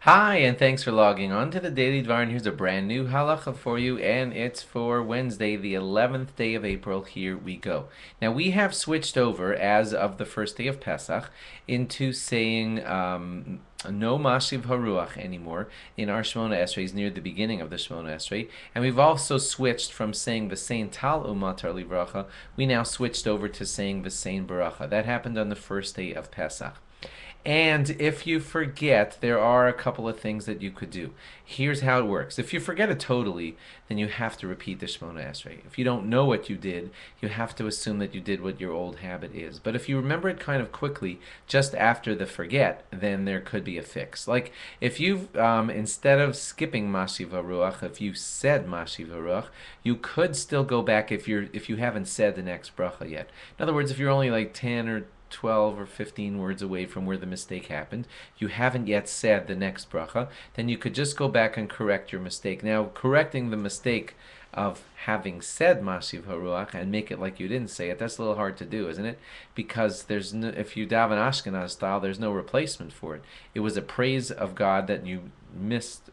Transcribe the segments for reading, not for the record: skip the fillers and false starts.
Hi, and thanks for logging on to the Daily Dvar. And here's a brand new halacha for you, and it's for Wednesday, the 11th day of April. Here we go. Now, we have switched over, as of the first day of Pesach, into saying no Mashiv Haruach anymore in our Shemona Esrei, near the beginning of the Shemona Esrei. And we've also switched from saying V'sein Tal Umatar Livracha, we now switched over to saying V'sein Baracha. That happened on the first day of Pesach. And if you forget, there are a couple of things that you could do. Here's how it works. If you forget it totally, then you have to repeat the Shemona Esrei. If you don't know what you did, you have to assume that you did what your old habit is. But if you remember it kind of quickly, just after the forget, then there could be a fix. Like if you've, instead of skipping Mashiv HaRuach, if you said Mashiv HaRuach, you could still go back if you haven't said the next bracha yet. In other words, if you're only like 10 or 12 or 15 words away from where the mistake happened, you haven't yet said the next bracha, then you could just go back and correct your mistake. Now, correcting the mistake of having said Mashiv Haruach and make it like you didn't say it, that's a little hard to do, isn't it? Because there's no, if you daven Ashkenaz style, there's no replacement for it. It was a praise of God that you missed.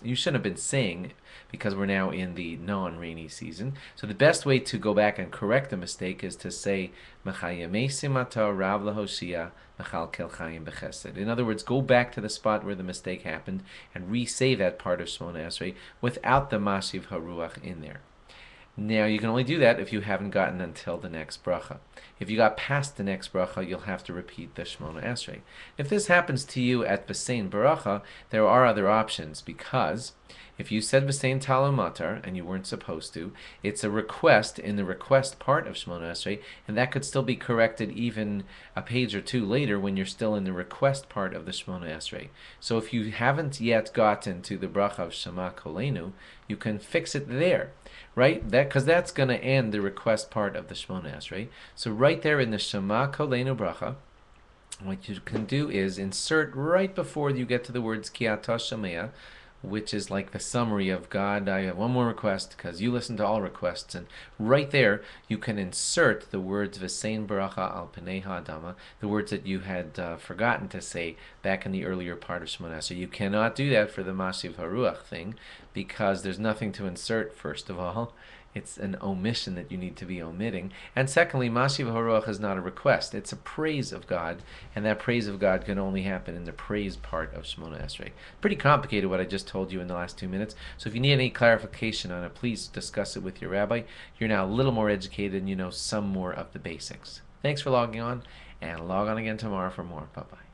You shouldn't have been saying, because we're now in the non-rainy season. So the best way to go back and correct a mistake is to say Mechayemei Simata Rav Lahoshia Mechal Kel Chayim Bechesed. In other words, go back to the spot where the mistake happened and re-say that part of Shmona Esrei without the Mashiv Haruach in there. Now, you can only do that if you haven't gotten until the next bracha. If you got past the next bracha, you'll have to repeat the Shemona Esrei. If this happens to you at B'sein Baracha, there are other options, because if you said B'sein Matar and you weren't supposed to, it's a request in the request part of Shemona Esrei, and that could still be corrected even a page or two later when you're still in the request part of the Shemona Esrei. So if you haven't yet gotten to the bracha of Shema Kolenu, you can fix it there, right? Because that's going to end the request part of the Shemona Esrei. So right there in the Shema Kolenu bracha, what you can do is insert right before you get to the words Ki Ata Shomea, which is like the summary of God. I have one more request because you listen to all requests, and right there you can insert the words V'sein Baracha Al Pnei Ha'adama, the words that you had forgotten to say back in the earlier part of Shemona. So you cannot do that for the Mashiv Haruach thing, because there's nothing to insert, first of all. It's an omission that you need to be omitting. And secondly, Mashiv HaRuach is not a request. It's a praise of God, and that praise of God can only happen in the praise part of Shemona Esrei. Pretty complicated what I just told you in the last 2 minutes, so if you need any clarification on it, please discuss it with your rabbi. You're now a little more educated and you know some more of the basics. Thanks for logging on, and log on again tomorrow for more. Bye-bye.